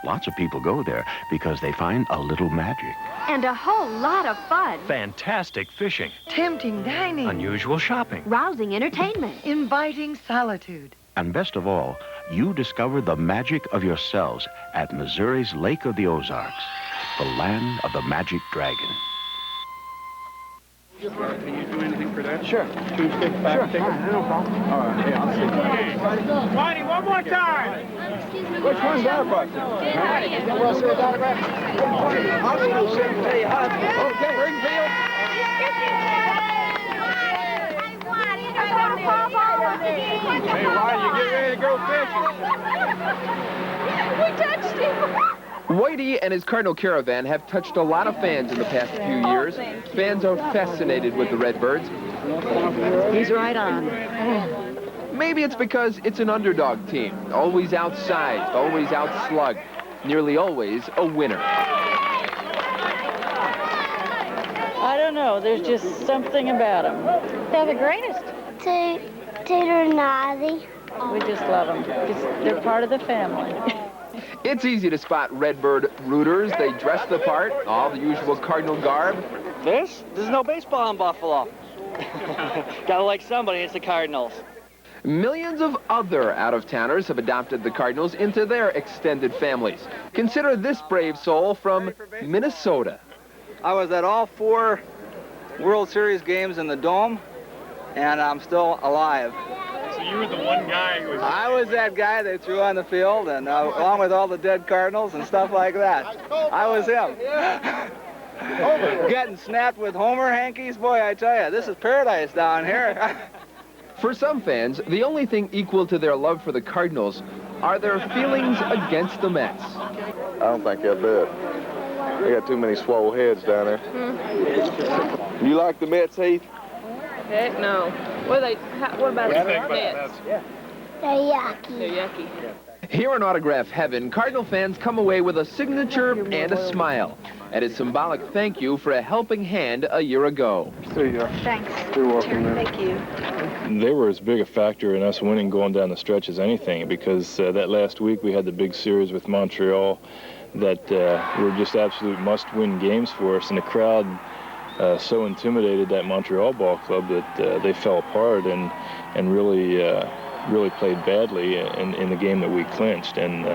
Lots of people go there because they find a little magic. And a whole lot of fun. Fantastic fishing. Tempting dining. Unusual shopping. Rousing entertainment. Inviting solitude. And best of all, you discover the magic of yourselves at Missouri's Lake of the Ozarks, the land of the Magic Dragon. Can you do anything for that? Sure. 2 stick, 5 stick? No problem. All right, yeah, I'll see. Whitey, one more time. Which one's that about? Well, say that about. I'll still sit and tell you how. Okay, Ringfield. Hey, why you get ready to go fishing? We touched him. Whitey and his Cardinal caravan have touched a lot of fans in the past few years. Fans are fascinated with the Redbirds. He's right on. Maybe it's because it's an underdog team, always outsized, always outslugged, nearly always a winner. I don't know. There's just something about them. They're the greatest. Tater and Ozzy. We just love them. They're part of the family. It's easy to spot Redbird rooters. They dress the part, all the usual Cardinal garb. There's no baseball in Buffalo. Gotta like somebody, it's the Cardinals. Millions of other out-of-towners have adopted the Cardinals into their extended families. Consider this brave soul from Minnesota. I was at all 4 World Series games in the Dome, and I'm still alive. So you were the one guy who was... I was that guy they threw on the field, and along with all the dead Cardinals and stuff like that. I was him. Getting snapped with Homer hankies, boy, I tell you, this is paradise down here. For some fans, the only thing equal to their love for the Cardinals are their feelings against the Mets. I don't think they're bad. They got too many swole heads down there. You like the Mets, Heath? Heck no. What about the Mets? They're yucky. They're yucky. Here in autograph heaven, Cardinal fans come away with a signature and a smile, and a symbolic thank you for a helping hand a year ago. There you go. Thanks. You're welcome. Thank you. They were as big a factor in us winning going down the stretch as anything, because that last week we had the big series with Montreal that were just absolute must-win games for us, and the crowd so intimidated that Montreal ball club that they fell apart and really played badly in the game that we clinched. And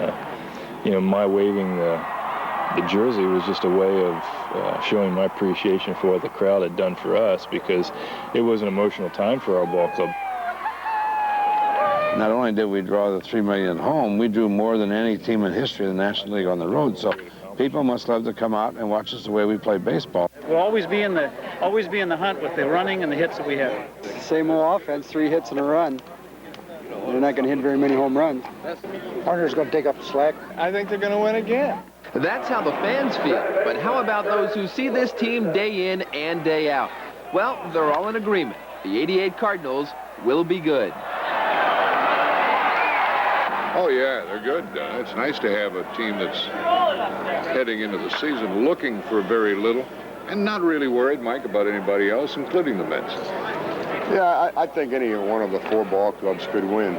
you know, my waving the jersey was just a way of showing my appreciation for what the crowd had done for us, because it was an emotional time for our ball club. Not only did we draw the $3 million at home, we drew more than any team in history of the National League on the road. So people must love to come out and watch us the way we play baseball. We'll always be in the hunt with the running and the hits that we have. Same old offense, 3 hits and a run. They're not going to hit very many home runs. Warner's going to take up the slack. I think they're going to win again. That's how the fans feel, but how about those who see this team day in and day out? Well, they're all in agreement. The '88 Cardinals will be good. Oh, yeah, they're good. It's nice to have a team that's heading into the season looking for very little and not really worried, Mike, about anybody else, including the Mets. Yeah, I think any one of the 4 ball clubs could win.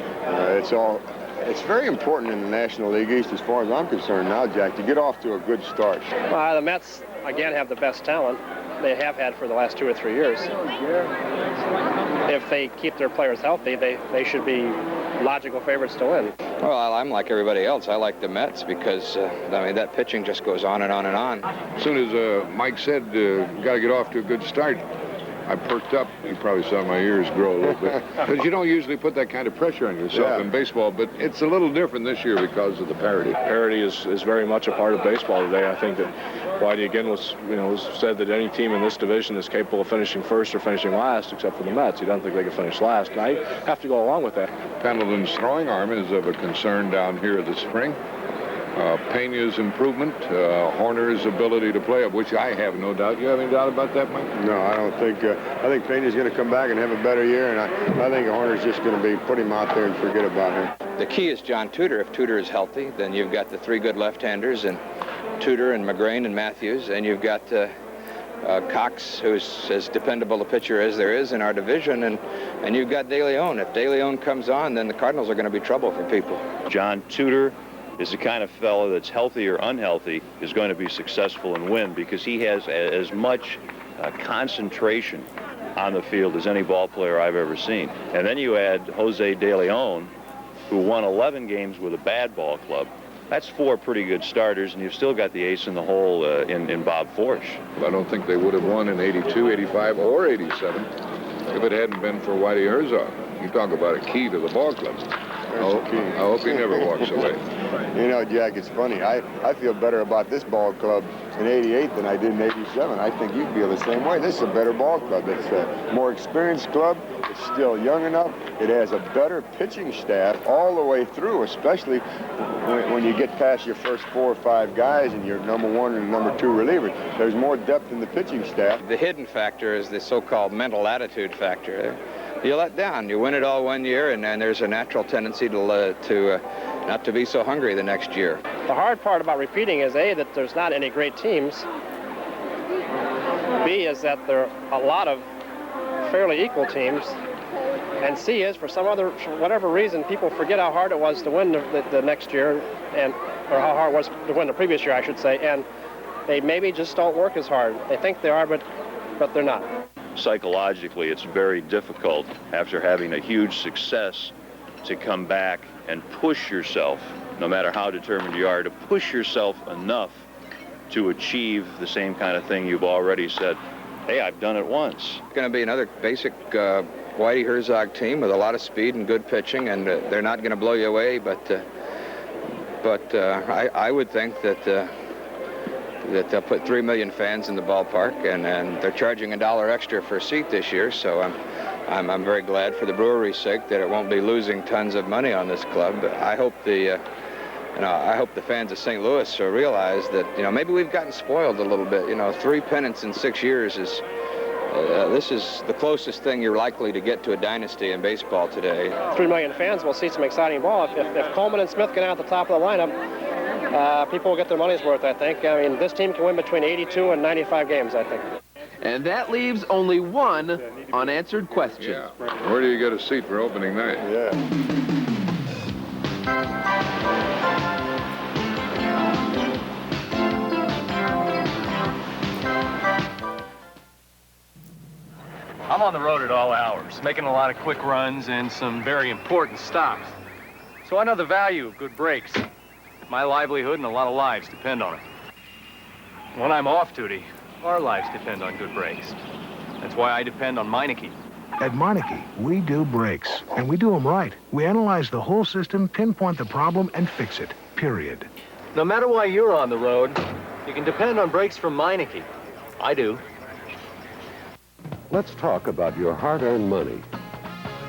It's very important in the National League East, as far as I'm concerned now, Jack, to get off to a good start. Well, the Mets, again, have the best talent. They have had for the last 2 or 3 years. If they keep their players healthy, they should be logical favorites to win. Well, I'm like everybody else. I like the Mets because, I mean, that pitching just goes on and on and on. As soon as Mike said, got to get off to a good start, I perked up. You probably saw my ears grow a little bit. Because you don't usually put that kind of pressure on yourself in baseball, but it's a little different this year because of the parity. Parity is very much a part of baseball today. I think that Whitey again was said that any team in this division is capable of finishing first or finishing last, except for the Mets. He doesn't think they can finish last, and I have to go along with that. Pendleton's throwing arm is of a concern down here this spring. Pena's improvement, Horner's ability to play, of which I have no doubt. You have any doubt about that, Mike? No, I don't think. I think Pena's going to come back and have a better year, and I think Horner's just going to be put him out there and forget about him. The key is John Tudor. If Tudor is healthy, then you've got the 3 good left-handers, and Tudor and McGrain and Matthews, and you've got Cox, who's as dependable a pitcher as there is in our division, and you've got De Leon. If De Leon comes on, then the Cardinals are going to be trouble for people. John Tudor is the kind of fellow that's healthy or unhealthy is going to be successful and win, because he has as much concentration on the field as any ball player I've ever seen. And then you add Jose De Leon, who won 11 games with a bad ball club. That's 4 pretty good starters, and you've still got the ace in the hole in Bob Forsch. I don't think they would have won in 82, 85, or 87 if it hadn't been for Whitey Herzog. You talk about a key to the ball club. I hope he never walks away. You know, Jack, it's funny. I feel better about this ball club in 88 than I did in 87. I think you feel the same way. This is a better ball club. It's a more experienced club. It's still young enough. It has a better pitching staff all the way through, especially when you get past your first 4 or 5 guys and your number 1 and number 2 reliever. There's more depth in the pitching staff. The hidden factor is the so-called mental attitude factor. You let down. You win it all one year, and then there's a natural tendency to not to be so hungry the next year. The hard part about repeating is, A, that there's not any great teams. B is that there are a lot of fairly equal teams. And C is, for whatever reason, people forget how hard it was to win the next year, or how hard it was to win the previous year, I should say, and they maybe just don't work as hard. They think they are, but they're not. Psychologically, it's very difficult after having a huge success to come back and push yourself, no matter how determined you are, to push yourself enough to achieve the same kind of thing you've already said, hey, I've done it once. It's going to be another basic Whitey Herzog team with a lot of speed and good pitching, and they're not going to blow you away. But I would think that they'll put 3 million fans in the ballpark, and they're charging $1 extra for a seat this year. So I'm very glad for the brewery's sake that it won't be losing tons of money on this club. But I hope the fans of St. Louis realize that maybe we've gotten spoiled a little bit. 3 pennants in 6 years is. This is the closest thing you're likely to get to a dynasty in baseball today. 3 million fans will see some exciting ball. If Coleman and Smith get out at the top of the lineup, people will get their money's worth, I think. I mean, this team can win between 82 and 95 games, I think. And that leaves only one unanswered question. Yeah. Where do you get a seat for opening night? Yeah. I'm on the road at all hours, making a lot of quick runs and some very important stops. So I know the value of good breaks. My livelihood and a lot of lives depend on it. When I'm off duty, our lives depend on good breaks. That's why I depend on Meineke. At Meineke, we do brakes, and we do them right. We analyze the whole system, pinpoint the problem, and fix it, period. No matter why you're on the road, you can depend on brakes from Meineke. I do. Let's talk about your hard-earned money.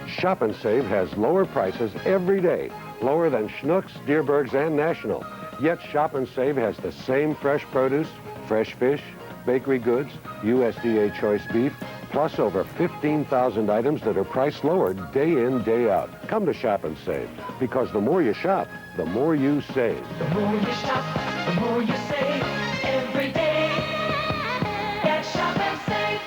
Shop and Save has lower prices every day, lower than Schnucks, Deerbergs, and National. Yet Shop and Save has the same fresh produce, fresh fish, bakery goods, USDA choice beef, plus over 15,000 items that are priced lower day in, day out. Come to Shop and Save, because the more you shop, the more you save. The more you shop, the more you save. Every day, get Shop and Save.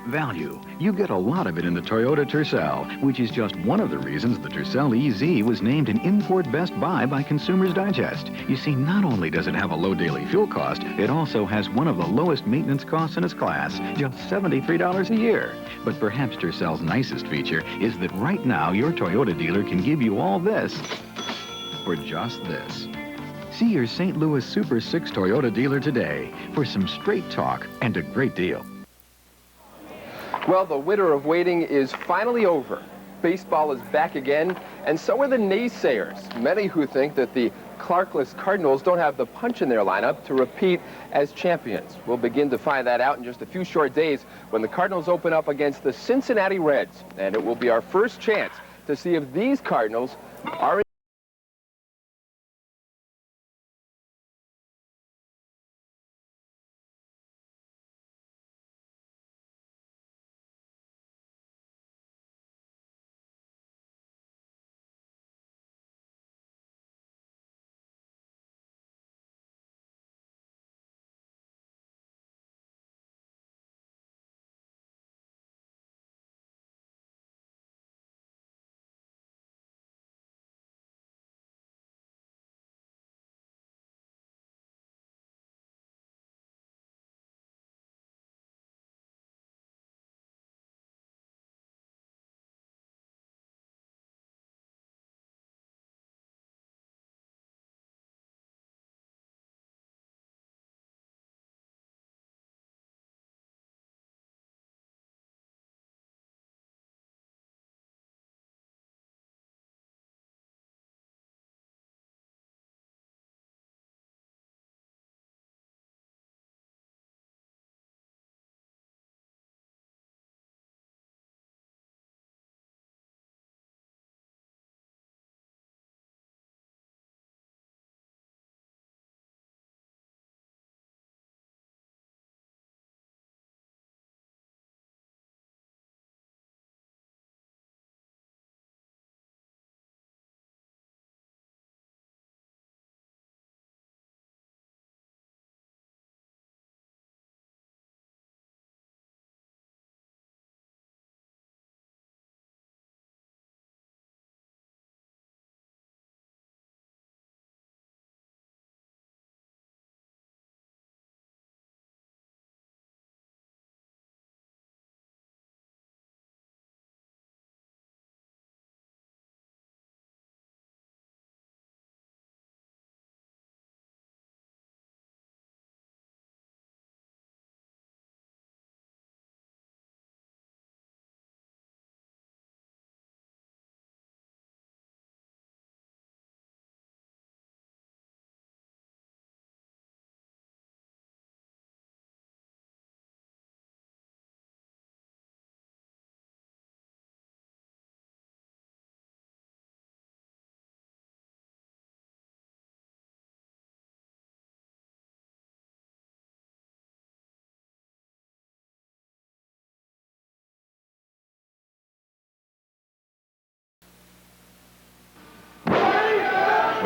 Value. You get a lot of it in the Toyota Tercel, which is just one of the reasons the Tercel EZ was named an Import Best Buy by Consumers Digest. You see, not only does it have a low daily fuel cost, it also has one of the lowest maintenance costs in its class, just $73 a year. But perhaps Tercel's nicest feature is that right now your Toyota dealer can give you all this for just this. See your St. Louis Super 6 Toyota dealer today for some straight talk and a great deal. Well, the winter of waiting is finally over. Baseball is back again, and so are the naysayers, many who think that the Clarkless Cardinals don't have the punch in their lineup to repeat as champions. We'll begin to find that out in just a few short days when the Cardinals open up against the Cincinnati Reds, and it will be our first chance to see if these Cardinals are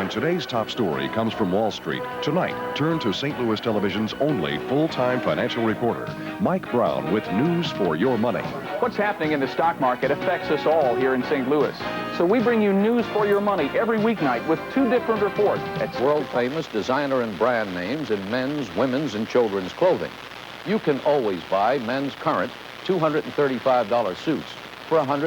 And today's top story comes from Wall Street. Tonight, turn to St. Louis Television's only full-time financial reporter, Mike Brown, with news for your money. What's happening in the stock market affects us all here in St. Louis. So we bring you news for your money every weeknight with 2 different reports. It's world-famous designer and brand names in men's, women's, and children's clothing. You can always buy men's current $235 suits for $100.